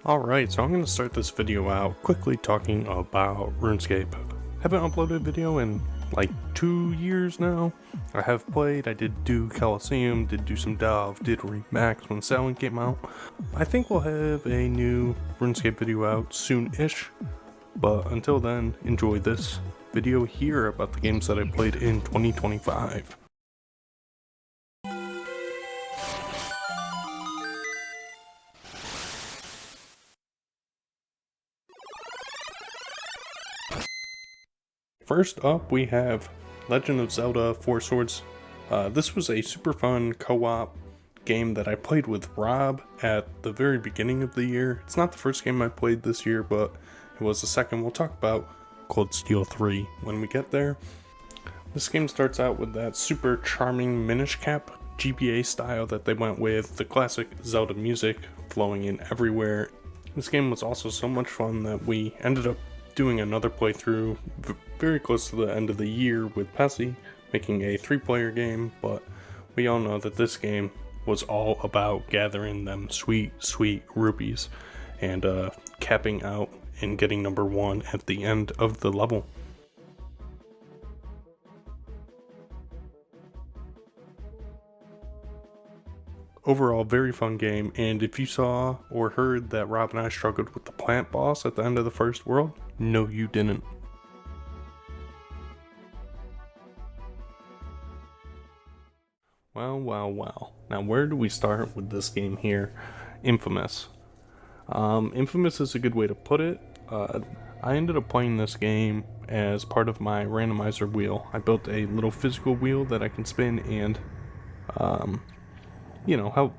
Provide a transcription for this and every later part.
Alright, so I'm going to start this video out quickly talking about RuneScape. Haven't uploaded a video in like 2 years now. I have played, I did do Coliseum, did do some Delve, did Remax when Saturn came out. I think we'll have a new RuneScape video out soon-ish, but until then, enjoy this video here about the games that I played in 2025. First up, we have Legend of Zelda 4 Swords. This was a super fun co-op game that I played with Rob at the very beginning of the year. It's not the first game I played this year, but it was the second. We'll talk about Cold Steel 3 when we get there. This game starts out with that super charming Minish Cap GBA style that they went with, the classic Zelda music flowing in everywhere. This game was also so much fun that we ended up doing another playthrough very close to the end of the year with Pessy, making a 3-player game, but we all know that this game was all about gathering them sweet rupees and capping out and getting number 1 at the end of the level. Overall, very fun game, and if you saw or heard that Rob and I struggled with the plant boss at the end of the first world, no you didn't. Well. Now where do we start with this game here? Infamous. Infamous is a good way to put it. I ended up playing this game as part of my randomizer wheel. I built a little physical wheel that I can spin and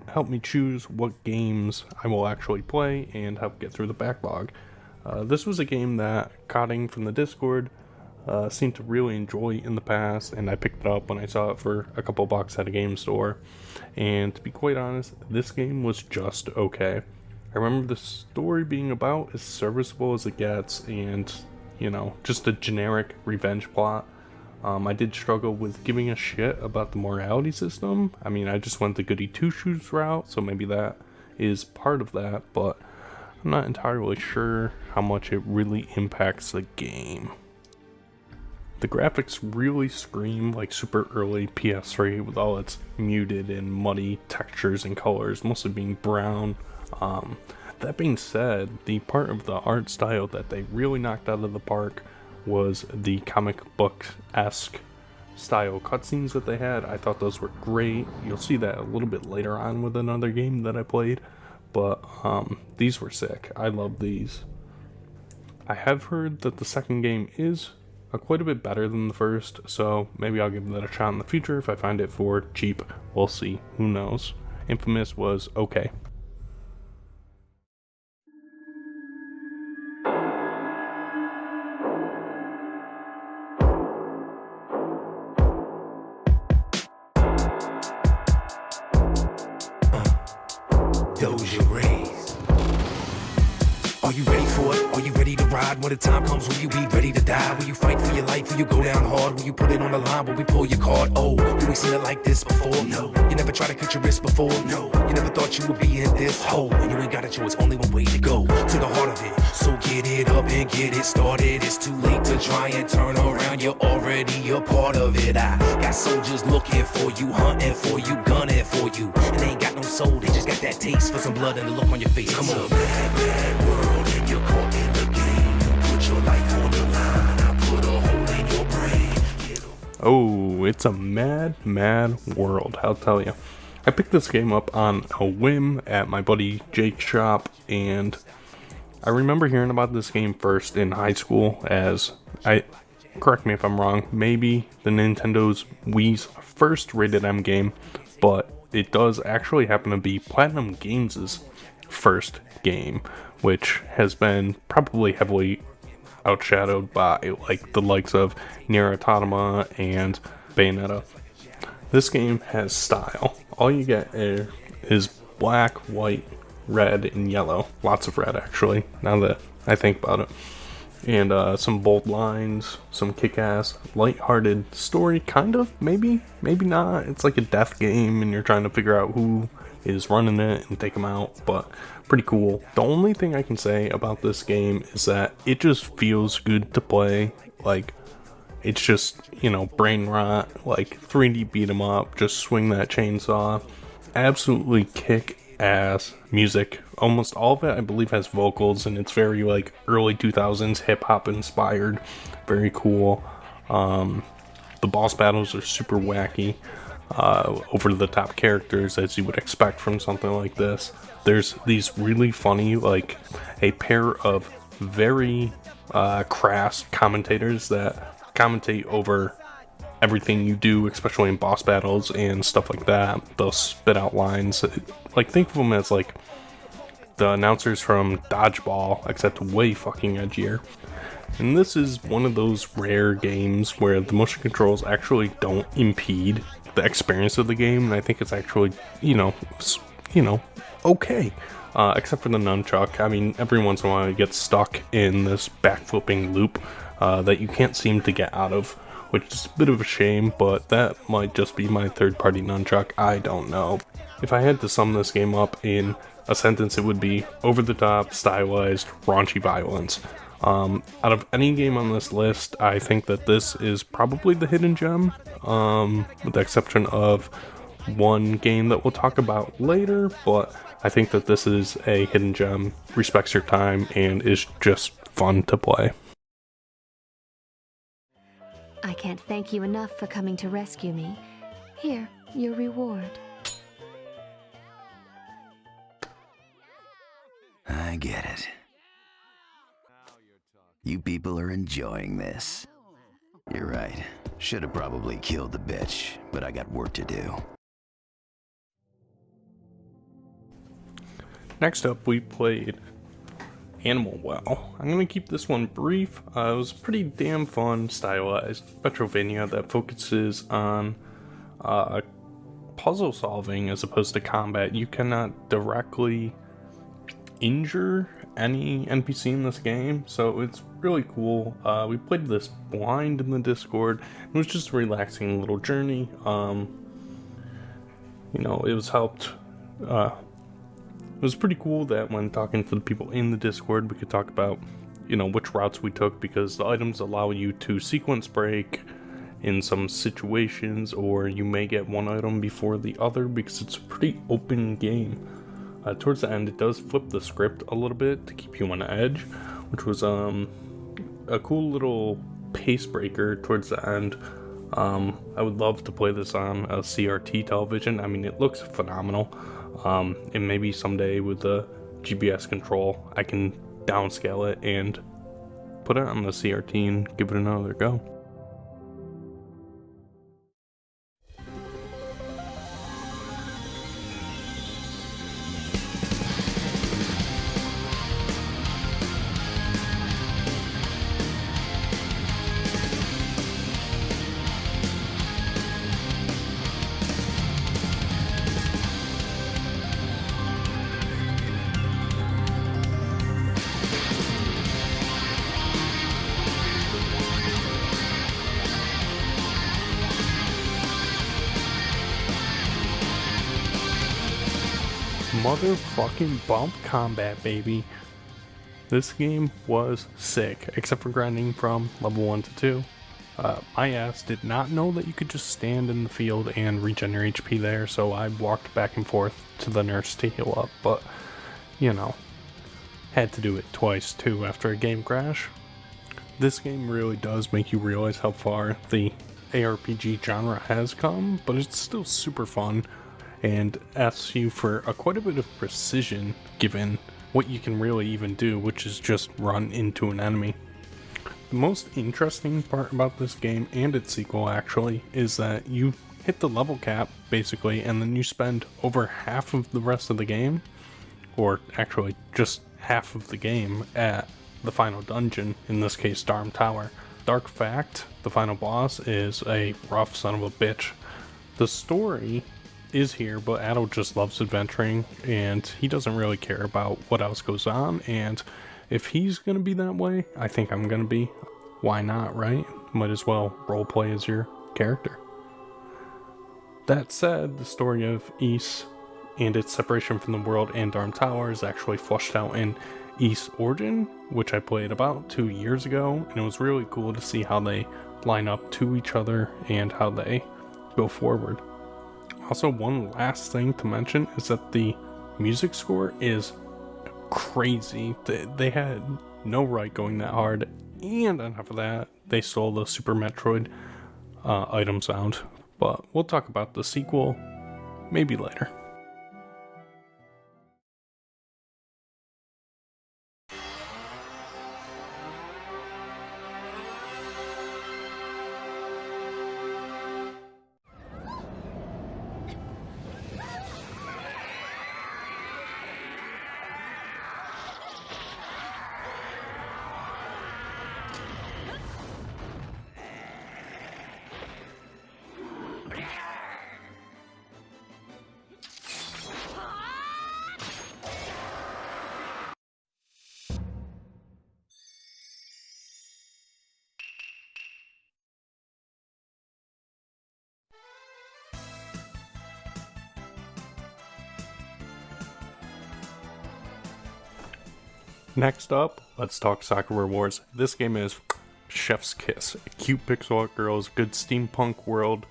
help me choose what games I will actually play and help get through the backlog. This was a game that Cotting from the Discord seemed to really enjoy in the past, and I picked it up when I saw it for a couple bucks at a game store. And to be quite honest, this game was just okay. I remember the story being about as serviceable as it gets, and just a generic revenge plot. I did struggle with giving a shit about the morality system. I mean, I just went the goody two-shoes route, so maybe that is part of that, but I'm not entirely sure how much it really impacts the game. The graphics really scream like super early PS3 with all its muted and muddy textures and colors, mostly being brown. That being said, the part of the art style that they really knocked out of the park was the comic book-esque style cutscenes that they had. I thought those were great. You'll see that a little bit later on with another game that I played, but these were sick. I love these. I have heard that the second game is quite a bit better than the first, so maybe I'll give that a shot in the future if I find it for cheap. We'll see. Who knows? Infamous was okay. Doja Rays. Are you ready for it? Are you ready to ride? When the time comes, will you be ready to die? Will you fight for your life? Will you go down hard? Will you put it on the line? Will we pull your card? Oh, you ain't seen it like this before? No. You never tried to cut your wrist before? No. You never thought you would be in this hole. And you ain't got a choice, only one way to go. To the heart of it. So get it up and get it started. It's too late to try and turn around. You're already a part of it. I got soldiers looking for you, hunting for you, gunning for you. And they ain't got no soul, they just got that taste for some blood and the look on your face. Come on. It's a mad world and you're caught in the game. You put your life on the line, I put a hole in your brain. Oh, it's a mad world, I'll tell you. I picked this game up on a whim at my buddy Jake's shop, and I remember hearing about this game first in high school as, correct me if I'm wrong, maybe the Nintendo's Wii's first rated M game, but it does actually happen to be Platinum Games' first game, which has been probably heavily outshadowed by like the likes of Nier Automata and Bayonetta. This game has style. All you get is black, white, red, and yellow. Lots of red, actually, now that I think about it. And some bold lines, some kick-ass, light-hearted story, kind of, maybe not. It's like a death game, and you're trying to figure out who is running it and take them out, but pretty cool. The only thing I can say about this game is that it just feels good to play. Like, it's just, you know, brain rot, like 3D beat 'em up, just swing that chainsaw. Absolutely kick-ass music. Almost all of it, I believe, has vocals, and it's very, like, early 2000s hip-hop inspired. Very cool. The boss battles are super wacky. Over-the-top characters, as you would expect from something like this. There's these really funny, like, a pair of very crass commentators that commentate over everything you do, especially in boss battles and stuff like that. They'll spit out lines. Like, think of them as, like, the announcers from Dodgeball, except way fucking edgier. And this is one of those rare games where the motion controls actually don't impede the experience of the game, and I think it's actually, okay. Except for the nunchuck. I mean, every once in a while you get stuck in this backflipping loop that you can't seem to get out of, which is a bit of a shame, but that might just be my third-party nunchuck. I don't know. If I had to sum this game up in a sentence, it would be over-the-top, stylized, raunchy violence. Out of any game on this list, I think that this is probably the hidden gem, with the exception of one game that we'll talk about later, but I think that this is a hidden gem, respects your time, and is just fun to play. I can't thank you enough for coming to rescue me. Here, your reward. I get it. You people are enjoying this. You're right. Should have probably killed the bitch, but I got work to do. Next up, we played Animal Well. I'm going to keep this one brief. It was pretty damn fun, stylized Metrovania that focuses on puzzle solving as opposed to combat. You cannot directly injure any NPC in this game, so it's really cool. We played this blind in the Discord. It was just a relaxing little journey. It was helped. It was pretty cool that when talking to the people in the Discord, we could talk about, which routes we took, because the items allow you to sequence break in some situations, or you may get one item before the other because it's a pretty open game. Towards the end, it does flip the script a little bit to keep you on edge, which was a cool little pace breaker towards the end. I would love to play this on a CRT television. I mean, it looks phenomenal. And maybe someday with the GPS control, I can downscale it and put it on the CRT and give it another go. Motherfucking bump combat, baby. This game was sick, except for grinding from level 1 to 2. My ass did not know that you could just stand in the field and regen your HP there, so I walked back and forth to the nurse to heal up, but, had to do it twice too after a game crash. This game really does make you realize how far the ARPG genre has come, but it's still super fun, and asks you for quite a bit of precision given what you can really even do, which is just run into an enemy. The most interesting part about this game, and its sequel actually, is that you hit the level cap basically, and then you spend over half of the rest of the game, or actually just half of the game, at the final dungeon, in this case Darm Tower. Dark fact, the final boss is a rough son of a bitch. The story is here, but Adol just loves adventuring, and he doesn't really care about what else goes on, and if he's gonna be that way, I think I'm gonna be. Why not, right? Might as well roleplay as your character. That said, the story of Ys and its separation from the world and Darm Tower is actually flushed out in East Origin, which I played about 2 years ago, and it was really cool to see how they line up to each other and how they go forward. Also, one last thing to mention is that the music score is crazy. They had no right going that hard, and on top of that, they stole the Super Metroid item sound. But we'll talk about the sequel maybe later. Next up, let's talk Sakura Wars. This game is chef's kiss. Cute pixel art girls, good steampunk world,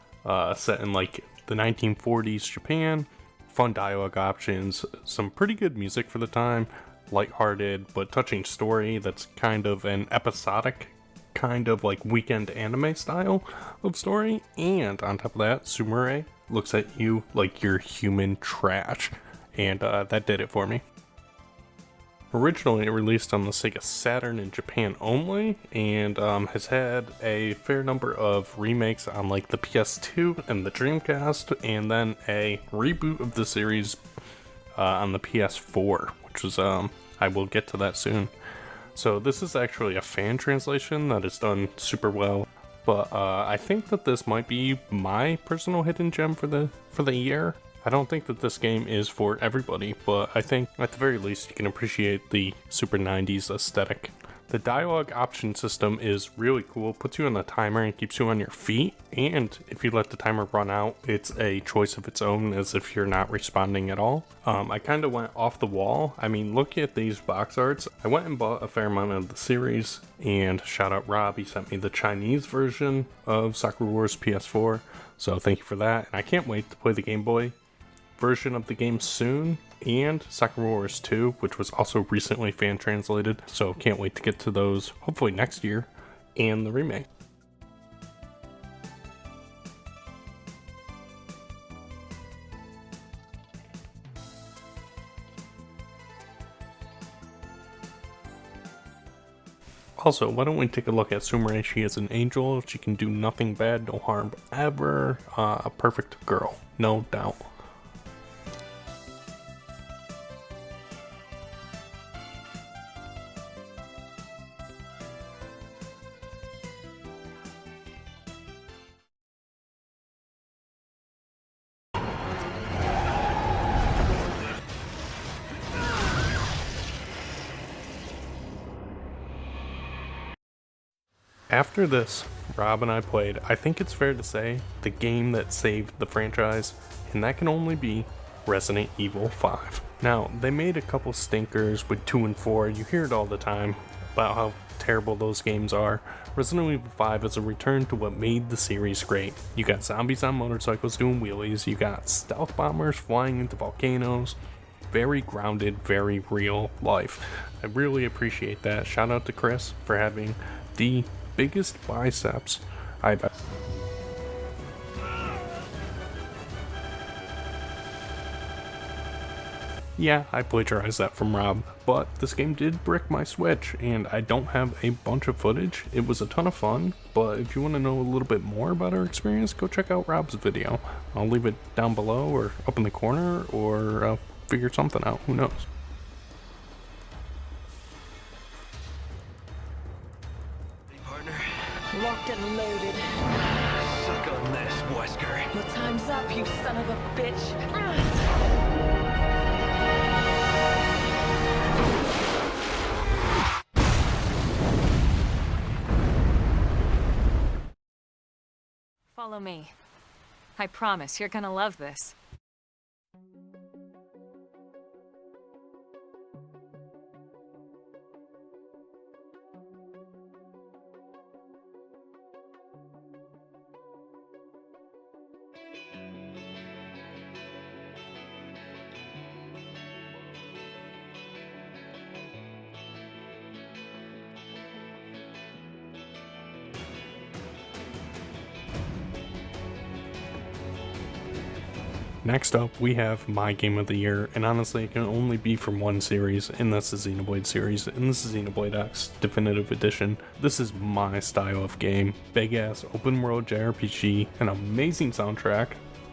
set in like the 1940s Japan. Fun dialogue options, some pretty good music for the time, lighthearted but touching story that's kind of an episodic, kind of like weekend anime style of story. And on top of that, Sumire looks at you like you're human trash, and that did it for me. Originally, it released on the Sega Saturn in Japan only, and has had a fair number of remakes on like the PS2 and the Dreamcast, and then a reboot of the series on the PS4, which was, I will get to that soon. So this is actually a fan translation that is done super well, but I think that this might be my personal hidden gem for the year. I don't think that this game is for everybody, but I think at the very least you can appreciate the super 90s aesthetic. The dialogue option system is really cool, puts you on a timer and keeps you on your feet, and if you let the timer run out, it's a choice of its own as if you're not responding at all. I kind of went off the wall. I mean, look at these box arts. I went and bought a fair amount of the series, and shout out Rob, he sent me the Chinese version of Sakura Wars PS4, so thank you for that, and I can't wait to play the Game Boy version of the game soon, and Sakura Wars 2, which was also recently fan translated, so can't wait to get to those hopefully next year, and the remake. Also, why don't we take a look at Sumire? She is an angel, she can do nothing bad, no harm ever, a perfect girl, no doubt. After this, Rob and I played, I think it's fair to say, the game that saved the franchise, and that can only be Resident Evil 5. Now, they made a couple stinkers with 2 and 4, you hear it all the time about how terrible those games are. Resident Evil 5 is a return to what made the series great. You got zombies on motorcycles doing wheelies, you got stealth bombers flying into volcanoes, very grounded, very real life. I really appreciate that. Shout out to Chris for having the biggest biceps I've ever. Yeah, I plagiarized that from Rob, but this game did brick my Switch, and I don't have a bunch of footage. It was a ton of fun, but if you want to know a little bit more about our experience, go check out Rob's video. I'll leave it down below, or up in the corner, or figure something out, who knows. Locked and loaded. Suck on this, Wesker. Well, time's up, you son of a bitch. Follow me. I promise you're gonna love this. Next up, we have my game of the year, and honestly, it can only be from one series, and that's the Xenoblade series, and this is Xenoblade X Definitive Edition. This is my style of game. Big ass open world JRPG, an amazing soundtrack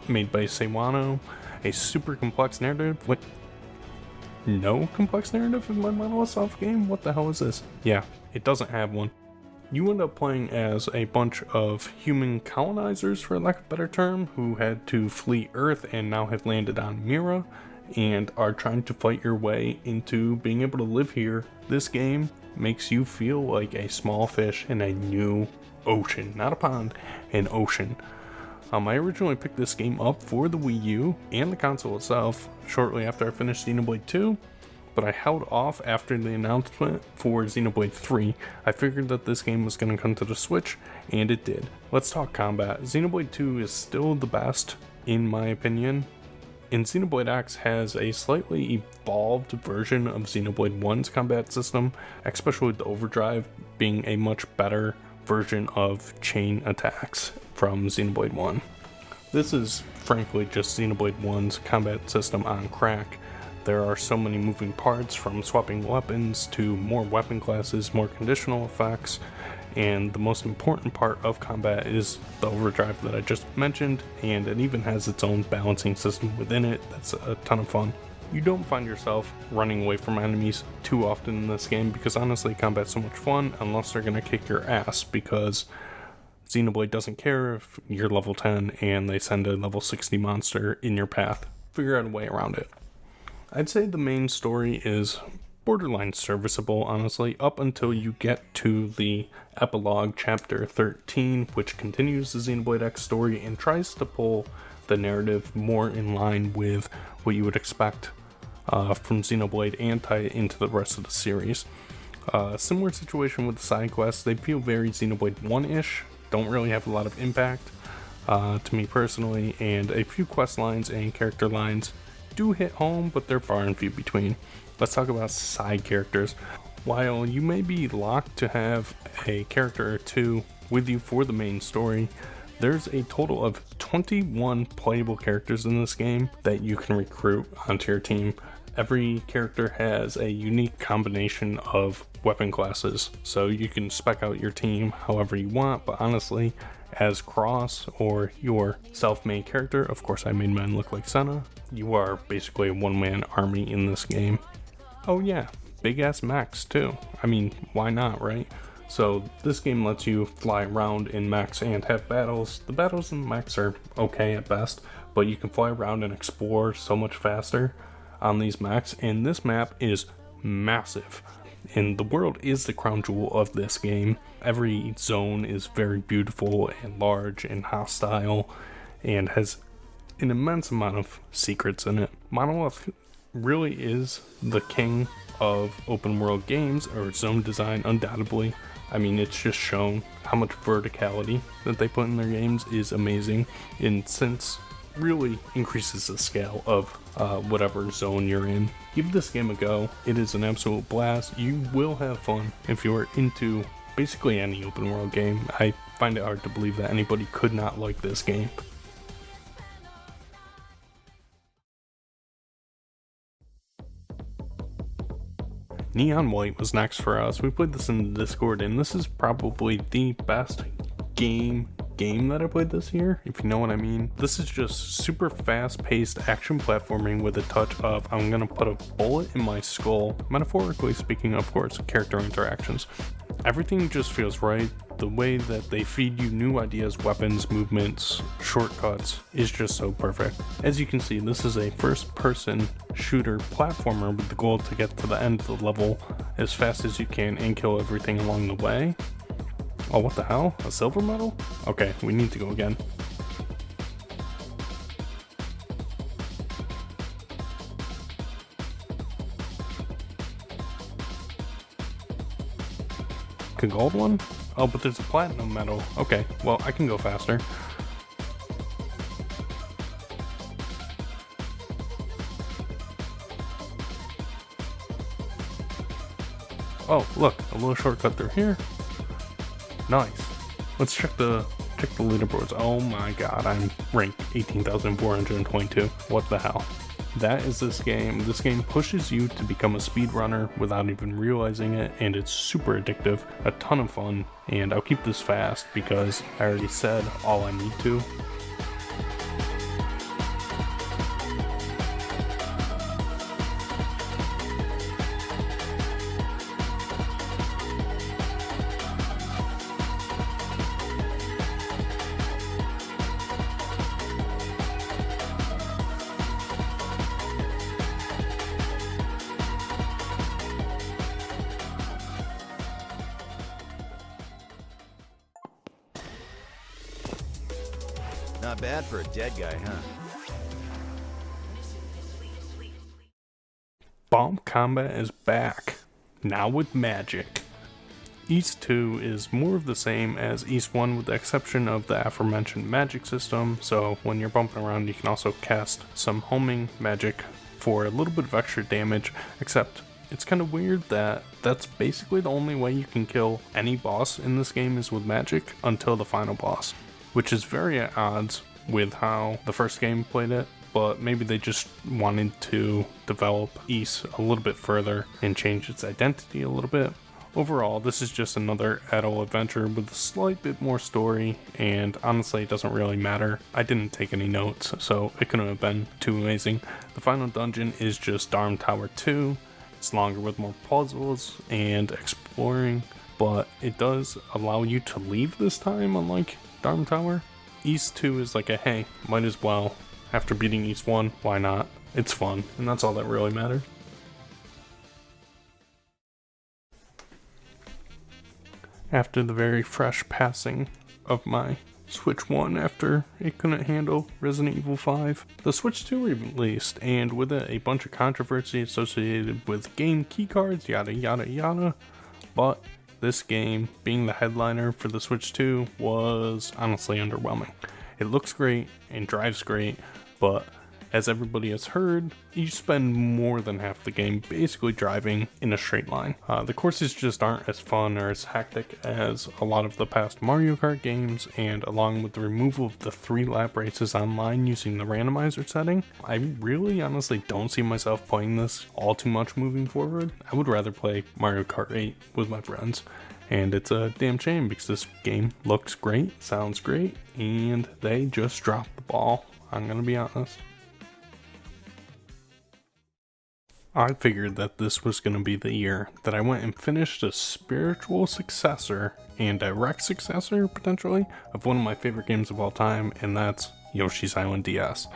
made by Sewano, a super complex narrative. Wait, no complex narrative in my Monolith Soft game? What the hell is this? Yeah, it doesn't have one. You end up playing as a bunch of human colonizers, for lack of a better term, who had to flee Earth and now have landed on Mira and are trying to fight your way into being able to live here. This game makes you feel like a small fish in a new ocean, not a pond, an ocean. I originally picked this game up for the Wii U and the console itself shortly after I finished Xenoblade 2. But I held off after the announcement for Xenoblade 3. I figured that this game was going to come to the Switch, and it did. Let's talk combat. Xenoblade 2 is still the best, in my opinion. And Xenoblade X has a slightly evolved version of Xenoblade 1's combat system, especially with the overdrive being a much better version of chain attacks from Xenoblade 1. This is frankly just Xenoblade 1's combat system on crack. There are so many moving parts, from swapping weapons to more weapon classes, more conditional effects, and the most important part of combat is the overdrive that I just mentioned, and it even has its own balancing system within it that's a ton of fun. You don't find yourself running away from enemies too often in this game because honestly combat's so much fun unless they're gonna kick your ass, because Xenoblade doesn't care if you're level 10 and they send a level 60 monster in your path. Figure out a way around it. I'd say the main story is borderline serviceable, honestly, up until you get to the epilogue chapter 13, which continues the Xenoblade X story and tries to pull the narrative more in line with what you would expect from Xenoblade and tie it into the rest of the series. Similar situation with the side quests. They feel very Xenoblade 1-ish, don't really have a lot of impact to me personally, and a few quest lines and character lines do hit home, but they're far and few between. Let's talk about side characters. While you may be locked to have a character or two with you for the main story, there's a total of 21 playable characters in this game that you can recruit onto your team. Every character has a unique combination of weapon classes, so you can spec out your team however you want, but honestly, as Cross or your self-made character, of course I made mine look like Senna, you are basically a one-man army in this game. Oh yeah, big-ass mechs too. I mean, why not, right? So this game lets you fly around in mechs and have battles. The battles in mechs are okay at best, but you can fly around and explore so much faster on these mechs, and this map is massive. And the world is the crown jewel of this game. Every zone is very beautiful and large and hostile and has an immense amount of secrets in it. Monolith really is the king of open world games, or zone design, undoubtedly. I mean, it's just shown how much verticality that they put in their games is amazing, and since really increases the scale of whatever zone you're in. Give this game a go. It is an absolute blast. You will have fun if you're into basically any open world game. I find it hard to believe that anybody could not like this game. Neon White was next for us. We played this in the Discord, and this is probably the best game that I played this year, if you know what I mean. This is just super fast-paced action platforming with a touch of I'm gonna put a bullet in my skull, metaphorically speaking, of course, character interactions. Everything just feels right. The way that they feed you new ideas, weapons, movements, shortcuts is just so perfect. As you can see, this is a first-person shooter platformer with the goal to get to the end of the level as fast as you can and kill everything along the way. Oh, what the hell? A silver medal? Okay, we need to go again. A gold one? Oh, but there's a platinum medal. Okay, well, I can go faster. Oh, look, a little shortcut through here. Nice. Let's check the leaderboards. Oh my god, I'm ranked 18,422. what the hell? That is this game. This game pushes you to become a speedrunner without even realizing it, and it's super addictive, a ton of fun, and I'll keep this fast because I already said all I need to. Not bad for a dead guy, huh? Bomb combat is back, now with magic. East 2 is more of the same as East 1 with the exception of the aforementioned magic system, so when you're bumping around you can also cast some homing magic for a little bit of extra damage, except it's kind of weird that that's basically the only way you can kill any boss in this game is with magic until the final boss, which is very at odds with how the first game played it, but maybe they just wanted to develop East a little bit further and change its identity a little bit. Overall, this is just another adult adventure with a slight bit more story, and honestly it doesn't really matter. I didn't take any notes, so it couldn't have been too amazing. The final dungeon is just Darm Tower 2. It's longer with more puzzles and exploring, but it does allow you to leave this time, unlike Darm Tower. East 2 is like a hey, might as well. After beating East 1, why not? It's fun, and that's all that really matters. After the very fresh passing of my Switch 1 after it couldn't handle Resident Evil 5, the Switch 2 released, and with it a bunch of controversy associated with game keycards, yada yada yada, but this game, being the headliner for the Switch 2, was honestly underwhelming. It looks great and drives great, but as everybody has heard, you spend more than half the game basically driving in a straight line. The courses just aren't as fun or as hectic as a lot of the past Mario Kart games, and along with the removal of the 3 lap races online using the randomizer setting, I really honestly don't see myself playing this all too much moving forward. I would rather play Mario Kart 8 with my friends. And it's a damn shame because this game looks great, sounds great, and they just dropped the ball. I'm gonna be honest. I figured that this was going to be the year that I went and finished a spiritual successor and direct successor, potentially, of one of my favorite games of all time, and that's Yoshi's Island DS.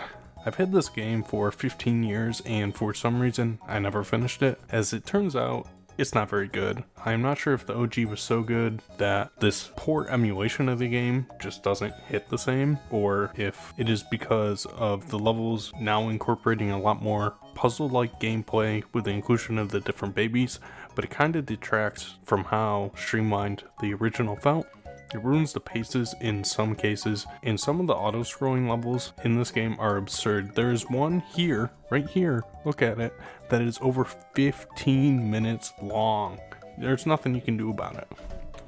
I've had this game for 15 years, and for some reason, I never finished it. As it turns out, it's not very good. I'm not sure if the OG was so good that this poor emulation of the game just doesn't hit the same, or if it is because of the levels now incorporating a lot more puzzle-like gameplay with the inclusion of the different babies, but it kind of detracts from how streamlined the original felt. It ruins the paces in some cases, and some of the auto-scrolling levels in this game are absurd. There is one here, right here, look at it, that is over 15 minutes long. There's nothing you can do about it.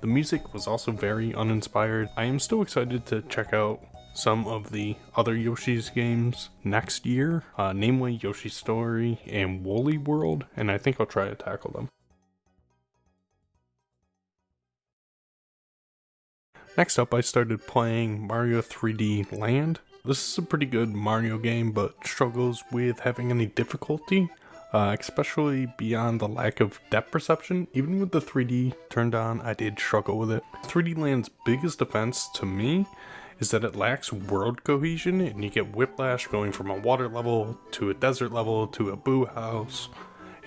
The music was also very uninspired. I am still excited to check out some of the other Yoshi's games next year, namely Yoshi's Story and Woolly World, and I think I'll try to tackle them. Next up, I started playing Mario 3D Land. This is a pretty good Mario game, but struggles with having any difficulty, especially beyond the lack of depth perception. Even with the 3D turned on, I did struggle with it. 3D Land's biggest offense to me is that it lacks world cohesion, and you get whiplash going from a water level to a desert level to a boo house.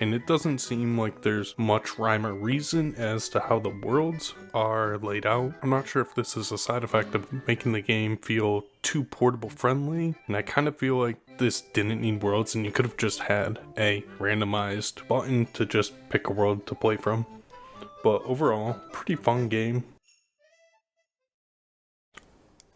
And it doesn't seem like there's much rhyme or reason as to how the worlds are laid out. I'm not sure if this is a side effect of making the game feel too portable friendly, and I kind of feel like this didn't need worlds and you could have just had a randomized button to just pick a world to play from. But overall, pretty fun game.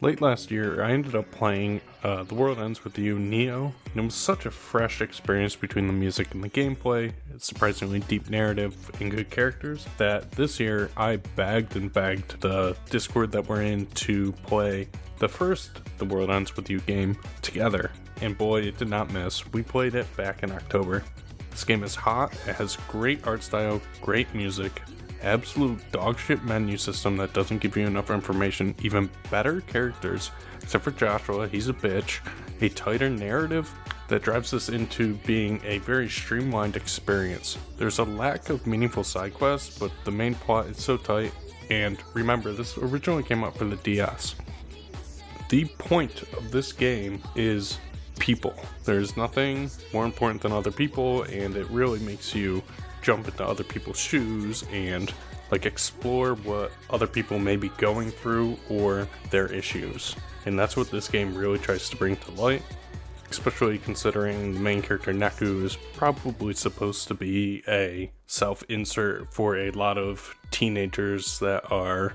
Late last year, I ended up playing The World Ends With You Neo, and it was such a fresh experience between the music and the gameplay, it's surprisingly deep narrative and good characters, that this year I begged the Discord that we're in to play the first The World Ends With You game together. and boy, it did not miss. We played it back in October. This game is hot, it has great art style, great music, absolute dogshit menu system that doesn't give you enough information, even better characters, except for Joshua, he's a bitch, a tighter narrative that drives this into being a very streamlined experience. There's a lack of meaningful side quests, but the main plot is so tight, and remember, this originally came out for the DS. The point of this game is people. There's nothing more important than other people, and it really makes you jump into other people's shoes and like explore what other people may be going through or their issues. And that's what this game really tries to bring to light, especially considering the main character Neku is probably supposed to be a self-insert for a lot of teenagers that are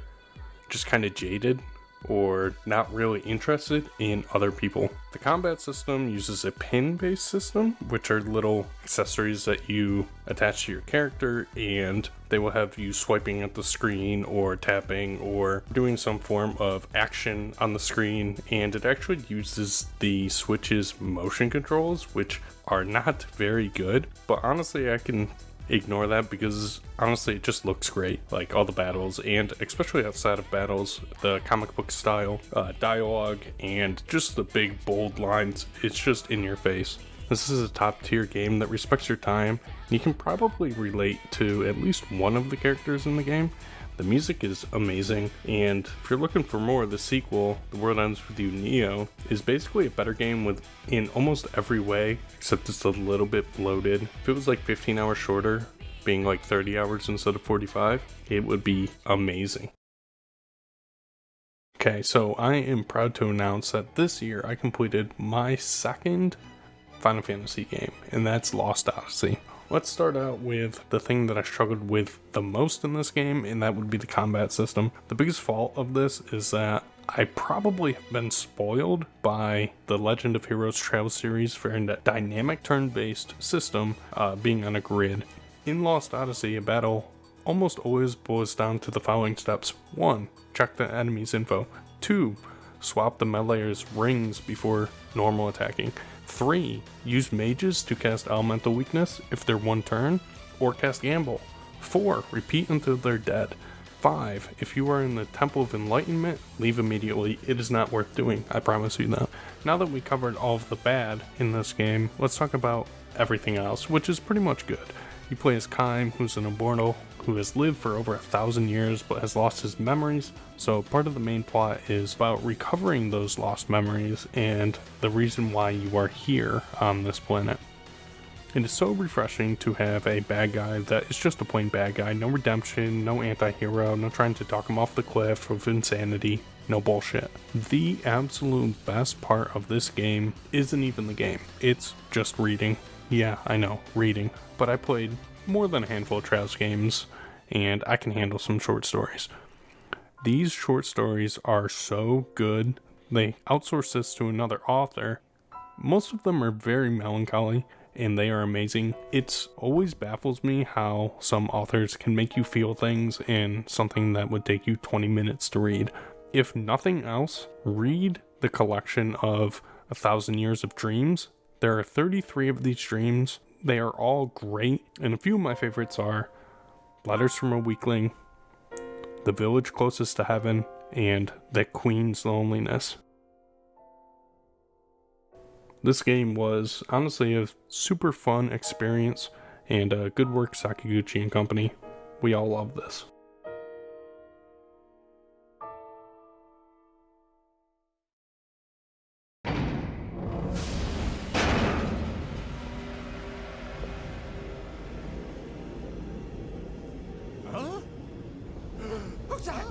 just kind of jaded or not really interested in other people. The combat system uses a pin-based system, which are little accessories that you attach to your character, and they will have you swiping at the screen or tapping or doing some form of action on the screen, and it actually uses the Switch's motion controls, which are not very good, but honestly I can ignore that because honestly it just looks great. Like all the battles, and especially outside of battles, the comic book style dialogue and just the big bold lines, it's just in your face. This is a top tier game that respects your time, and you can probably relate to at least one of the characters in the game. The music is amazing, and if you're looking for more, the sequel, The World Ends With You Neo, is basically a better game in almost every way, except it's a little bit bloated. If it was like 15 hours shorter, being like 30 hours instead of 45, it would be amazing. Okay, so I am proud to announce that this year I completed my second Final Fantasy game, and that's Lost Odyssey. Let's start out with the thing that I struggled with the most in this game, and that would be the combat system. The biggest fault of this is that I probably have been spoiled by the Legend of Heroes Trail series for a dynamic turn-based system being on a grid. In Lost Odyssey, a battle almost always boils down to the following steps. 1. Check the enemy's info. 2. Swap the melee's rings before normal attacking. 3. Use mages to cast elemental weakness if they're one turn, or cast gamble. 4. Repeat until they're dead. 5. If you are in the Temple of Enlightenment, leave immediately. It is not worth doing, I promise you that. Now that we covered all of the bad in this game, let's talk about everything else, which is pretty much good. You play as Kaim, who's an immortal who has lived for over 1,000 years but has lost his memories. So part of the main plot is about recovering those lost memories and the reason why you are here on this planet. It is so refreshing to have a bad guy that is just a plain bad guy. No redemption, no anti-hero, no trying to talk him off the cliff of insanity, no bullshit. The absolute best part of this game isn't even the game. It's just reading. Yeah, I know, reading. But I played more than a handful of Trails games, and I can handle some short stories. These short stories are so good. They outsource this to another author. Most of them are very melancholy, and they are amazing. It always baffles me how some authors can make you feel things in something that would take you 20 minutes to read. If nothing else, read the collection of 1,000 Years of Dreams. There are 33 of these dreams. They are all great, and a few of my favorites are Letters from a Weakling, The Village Closest to Heaven, and The Queen's Loneliness. This game was honestly a super fun experience, and good work Sakaguchi and company. We all love this.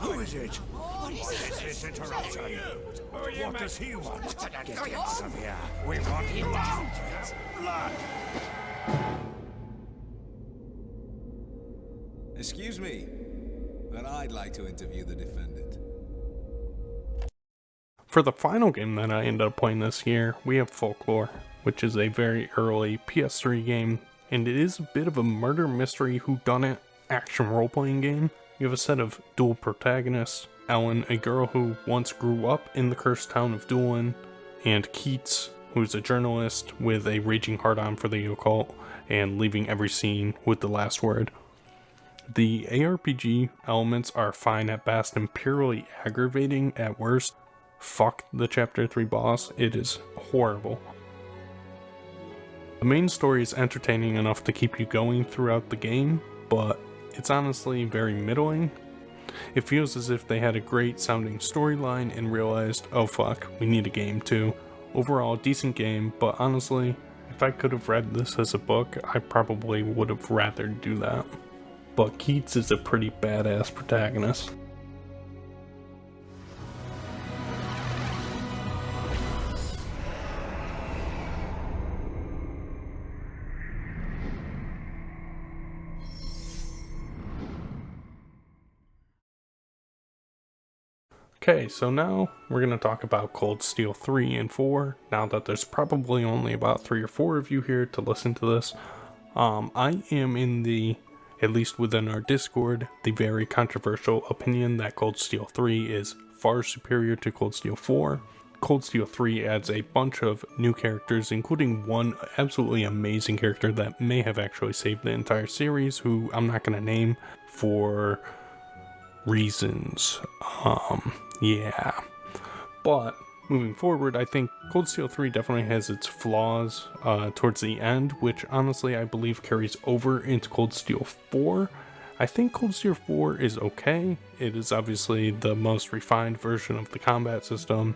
Who is it? What is this interruption? What does he want? Get him out of here. We want him out. Blood. Excuse me, but I'd like to interview the defendant. For the final game that I ended up playing this year, we have Folklore, which is a very early PS3 game, and it is a bit of a murder mystery whodunit action role-playing game. You have a set of dual protagonists, Ellen, a girl who once grew up in the cursed town of Doolin, and Keats, who's a journalist with a raging hard-on for the occult and leaving every scene with the last word. The ARPG elements are fine at best and purely aggravating at worst. Fuck the Chapter 3 boss, it is horrible. The main story is entertaining enough to keep you going throughout the game, but it's honestly very middling. It feels as if they had a great sounding storyline and realized, oh fuck, we need a game too. Overall, decent game, but honestly, if I could have read this as a book, I probably would have rather do that. But Keats is a pretty badass protagonist. Okay, so now we're going to talk about Cold Steel 3 and 4, now that there's probably only about 3 or 4 of you here to listen to this. I am in the, at least within our Discord, the very controversial opinion that Cold Steel 3 is far superior to Cold Steel 4. Cold Steel 3 adds a bunch of new characters, including one absolutely amazing character that may have actually saved the entire series, who I'm not going to name for reasons. Yeah. But moving forward, I think Cold Steel 3 definitely has its flaws towards the end, which honestly I believe carries over into Cold Steel 4. I think Cold Steel 4 is okay. It is obviously the most refined version of the combat system,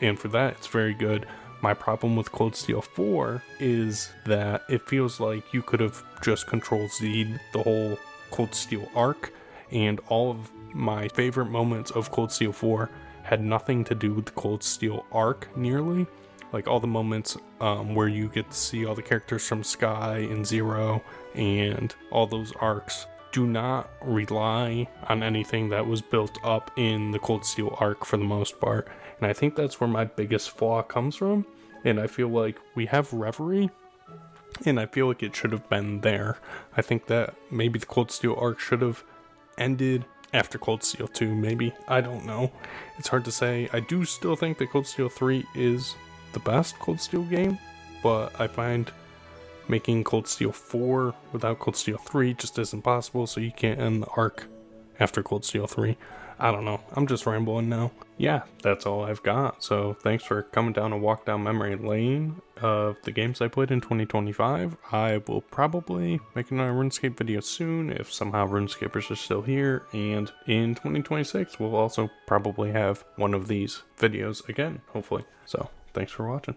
and for that it's very good. My problem with Cold Steel 4 is that it feels like you could have just Control-Z'd the whole Cold Steel arc, and all of my favorite moments of Cold Steel 4 had nothing to do with the Cold Steel arc nearly. Like all the moments where you get to see all the characters from Sky and Zero and all those arcs do not rely on anything that was built up in the Cold Steel arc for the most part. And I think that's where my biggest flaw comes from. And I feel like we have Reverie, and I feel like it should have been there. I think that maybe the Cold Steel arc should have ended after Cold Steel 2, maybe. I don't know. It's hard to say. I do still think that Cold Steel 3 is the best Cold Steel game, but I find making Cold Steel 4 without Cold Steel 3 just isn't possible, so you can't end the arc after Cold Steel 3. I don't know. I'm just rambling now. Yeah, that's all I've got. So thanks for coming down a walk down memory lane of the games I played in 2025. I will probably make another RuneScape video soon if somehow RuneScapers are still here. And in 2026, we'll also probably have one of these videos again, hopefully. So thanks for watching.